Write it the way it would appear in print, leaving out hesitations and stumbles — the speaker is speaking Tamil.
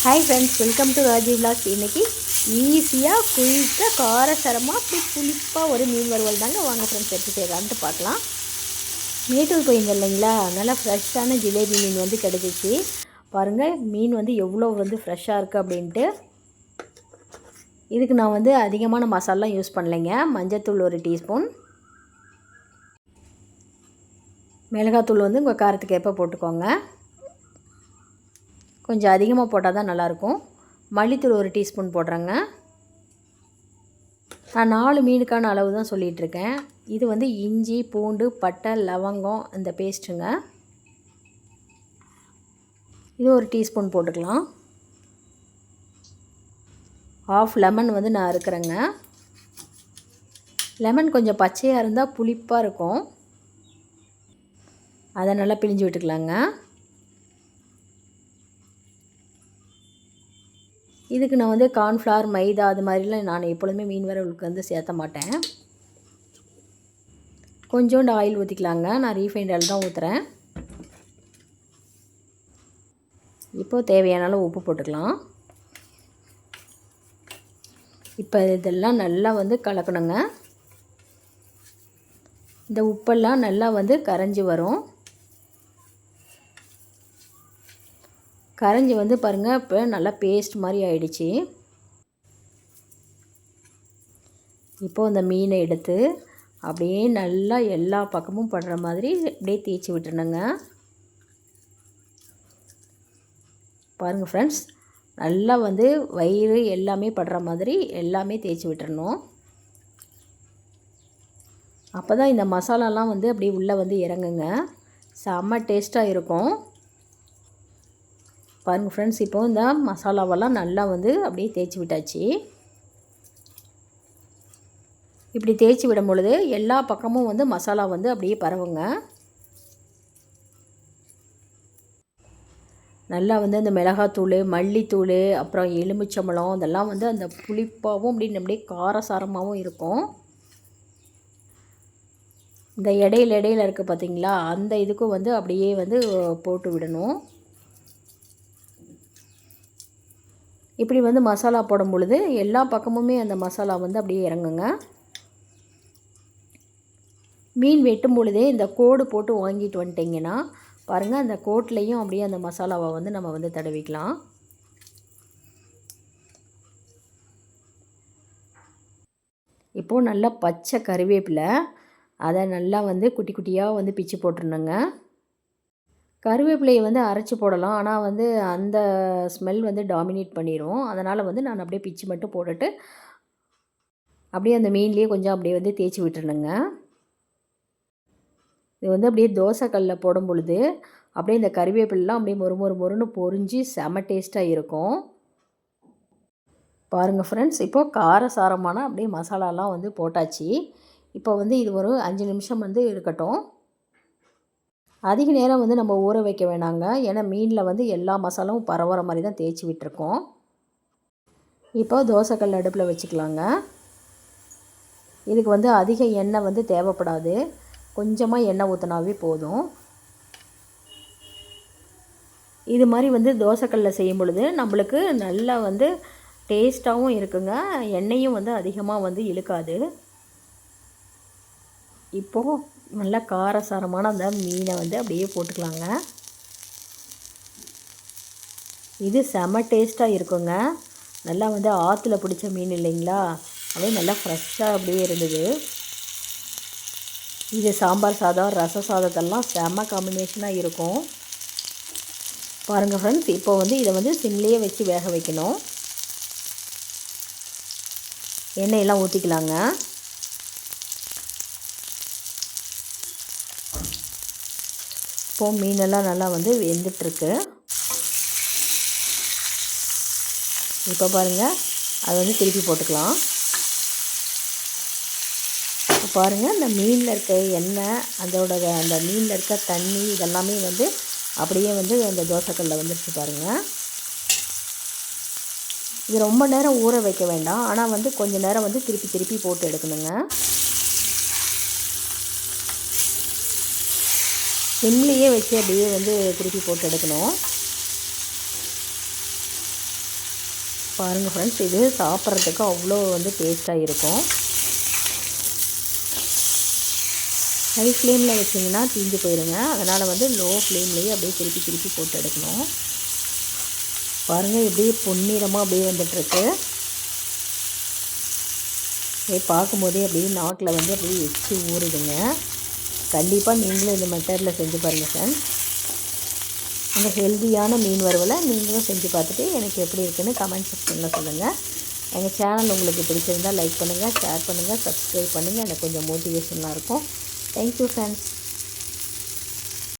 Hi friends, welcome to Raji Vilas. இன்றைக்கி ஈஸியாக குயிக்காக காரசாரமாக அப்படி புளிப்பாக ஒரு மீன் வறுவல் தாங்க. வாங்க ஃப்ரெண்ட்ஸ், எப்படி செய்யலான்ட்டு பார்க்கலாம். மேட்டூர் போயிருந்தோம் இல்லைங்களா, நல்லா ஃப்ரெஷ்ஷான ஜிலேபி மீன் வந்து கிடச்சிச்சு. பாருங்கள், மீன் வந்து எவ்வளோ வந்து ஃப்ரெஷ்ஷாக இருக்குது அப்படின்ட்டு. இதுக்கு நான் வந்து அதிகமான மசாலாம் யூஸ் பண்ணலைங்க. மஞ்சத்தூள் 1 டீஸ்பூன், மிளகாத்தூள் வந்து உங்கள் காரத்துக்கு எப்போ போட்டுக்கோங்க. கொஞ்சம் அதிகமாக போட்டால் தான் நல்லாயிருக்கும். மல்லித்தூள் 1 டீஸ்பூன் போடுறேங்க. நான் 4 மீனுக்கான அளவு தான் சொல்லிகிட்ருக்கேன். இது வந்து இஞ்சி, பூண்டு, பட்டை, லவங்கம் இந்த பேஸ்ட்டுங்க. இது 1 டீஸ்பூன் போட்டுக்கலாம். 1/2 லெமன் வந்து நான் இருக்கிறேங்க. லெமன் கொஞ்சம் பச்சையாக இருந்தால் புளிப்பாக இருக்கும். அதை நல்லா பிழிஞ்சு விட்டுக்கலாங்க. இதுக்கு நான் வந்து கார்ன்ஃப்ளவர், மைதா அது மாதிரிலாம் நான் எப்பொழுதுமே மீன் வறுவலுக்கு வந்து சேர்த்த மாட்டேன். கொஞ்சோண்டு ஆயில் ஊற்றிக்கலாங்க. நான் ரீஃபைண்ட் ஆயில் தான் ஊற்றுறேன். இப்போது தேவையான அளவு உப்பு போட்டுக்கலாம். இப்போ இதெல்லாம் நல்லா வந்து கலக்கணுங்க. இந்த உப்பெல்லாம் நல்லா வந்து கரைஞ்சி வரும். கரைஞ்சி வந்து பாருங்கள், இப்போ நல்லா பேஸ்ட் மாதிரி ஆயிடுச்சு. இப்போது இந்த மீனை எடுத்து அப்படியே நல்லா எல்லா பக்கமும் படுற மாதிரி அப்படியே தேய்ச்சி விட்டுருணுங்க. பாருங்கள் ஃப்ரெண்ட்ஸ், நல்லா வந்து வயிறு எல்லாமே படுற மாதிரி எல்லாமே தேய்ச்சி விட்டுறணும். அப்போ தான் இந்த மசாலாலாம் வந்து அப்படியே உள்ளே வந்து இறங்குங்க. செம்ம டேஸ்ட்டாக இருக்கும். பாருங்கள் ஃப்ரெண்ட்ஸ், இப்போ இந்த மசாலாவெல்லாம் நல்லா வந்து அப்படியே தேய்ச்சி விட்டாச்சு. இப்படி தேய்ச்சி விடும் பொழுது எல்லா பக்கமும் வந்து மசாலா வந்து அப்படியே பரவுங்க. நல்லா வந்து அந்த மிளகாத்தூள், மல்லித்தூள், அப்புறம் எலுமிச்சம்பழம் இதெல்லாம் வந்து அந்த புளிப்பாகவும் அப்படியே காரசாரமாகவும் இருக்கும். இந்த இடையில இருக்குது பார்த்திங்களா, அந்த இதுக்கும் வந்து அப்படியே வந்து போட்டு விடணும். இப்படி வந்து மசாலா போடும் பொழுது எல்லா பக்கமுமே அந்த மசாலா வந்து அப்படியே இறங்குங்க. மீன் வெட்டும் பொழுதே இந்த கோடு போட்டு வாங்கிட்டு வந்துட்டிங்கன்னா பாருங்கள், அந்த கோட்லேயும் அப்படியே அந்த மசாலாவை வந்து நம்ம வந்து தடவிக்கலாம். இப்போது நல்லா பச்சை கறிவேப்பிலை, அதை நல்லா வந்து குட்டி குட்டியாக வந்து பிச்சு போட்டுருணுங்க. கருவேப்பிலையை வந்து அரைச்சி போடலாம், ஆனால் வந்து அந்த ஸ்மெல் வந்து டாமினேட் பண்ணிடும். அதனால் வந்து நான் அப்படியே பிச்சு மட்டும் போட்டுட்டு அப்படியே அந்த மீன்லேயே கொஞ்சம் அப்படியே வந்து தேய்ச்சி விட்டுருணுங்க. இது வந்து அப்படியே தோசைக்கல்லில் போடும் பொழுது அப்படியே இந்த கறிவேப்பிலாம் அப்படியே மொறுன்னு பொரிஞ்சு செம டேஸ்ட்டாக இருக்கும். பாருங்கள் ஃப்ரெண்ட்ஸ், இப்போது காரசாரமான அப்படியே மசாலாலாம் வந்து போட்டாச்சு. இப்போ வந்து இது ஒரு 5 நிமிஷம் வந்து இருக்கட்டும். அதிக நேரம் வந்து நம்ம ஊற வைக்க வேணாங்க. ஏன்னா மீனில் வந்து எல்லா மசாலாவும் பரவுற மாதிரி தான் தேய்ச்சி விட்டுருக்கோம். இப்போ தோசைக்கல் அடுப்பில் வச்சுக்கலாங்க. இதுக்கு வந்து அதிக எண்ணெய் வந்து தேவைப்படாது. கொஞ்சமாக எண்ணெய் ஊற்றினாவே போதும். இது மாதிரி வந்து தோசைக்கல்லில் செய்யும் பொழுது நம்மளுக்கு நல்லா வந்து டேஸ்ட்டாகவும் இருக்குங்க. எண்ணெயும் வந்து அதிகமாக வந்து இழுக்காது. இப்போது நல்லா காரசாரமான அந்த மீனை வந்து அப்படியே போட்டுக்கலாங்க. இது செம டேஸ்ட்டாக இருக்குங்க. நல்லா வந்து ஆற்றுல பிடிச்ச மீன் இல்லைங்களா, அப்படியே நல்லா ஃப்ரெஷ்ஷாக அப்படியே இருந்தது. இது சாம்பார் சாதம், ரச சாதத்தெல்லாம் செம காம்பினேஷனாக இருக்கும். பாருங்கள் ஃப்ரெண்ட்ஸ், இப்போ வந்து இதை வந்து சிம்லேயே வச்சு வேக வைக்கணும். எண்ணெயெல்லாம் ஊற்றிக்கலாங்க. இப்போது மீனெல்லாம் நல்லா வந்து வெந்துட்டுருக்கு. இப்போ பாருங்கள், அதை வந்து திருப்பி போட்டுக்கலாம். இப்போ பாருங்கள், இந்த மீனில் இருக்க எண்ணெய், அந்த மீனில் இருக்க தண்ணி இதெல்லாமே வந்து அப்படியே வந்து அந்த தோசைக்கல்லில் வந்துடுச்சு பாருங்கள். இது ரொம்ப நேரம் ஊற வைக்க வேண்டாம், ஆனால் வந்து கொஞ்சம் நேரம் வந்து திருப்பி போட்டு எடுக்கணுங்க. சிம்லேயே வச்சு அப்படியே வந்து திருப்பி போட்டு எடுக்கணும். பாருங்கள் ஃப்ரெண்ட்ஸ், இது சாப்பிட்றதுக்கு அவ்வளோ வந்து டேஸ்ட்டாக இருக்கும். ஹை ஃப்ளேமில் வச்சிங்கன்னா தீஞ்சு போயிடுங்க. அதனால் வந்து லோ ஃப்ளேம்லேயே அப்படியே திருப்பி திருப்பி போட்டு எடுக்கணும். பாருங்கள், இப்படியே பொன்னிறமாக அப்படியே வந்துட்டுருக்கு. பார்க்கும்போதே அப்படியே நாக்கில் வந்து அப்படியே எச்சி ஊறுதுங்க. கண்டிப்பாக நீங்களும் இந்த மெத்தடில் செஞ்சு பாருங்கள் ஃப்ரெண்ட்ஸ். இந்த ஹெல்த்தியான மீன் வறுவலை நீங்களும் செஞ்சு பார்த்துட்டு எனக்கு எப்படி இருக்குன்னு கமெண்ட் செக்ஷனில் சொல்லுங்கள். எங்கள் சேனல் உங்களுக்கு பிடிச்சிருந்தால் லைக் பண்ணுங்கள், ஷேர் பண்ணுங்கள், சப்ஸ்கிரைப் பண்ணுங்கள். எனக்கு கொஞ்சம் மோட்டிவேஷனாக இருக்கும். Thank you friends.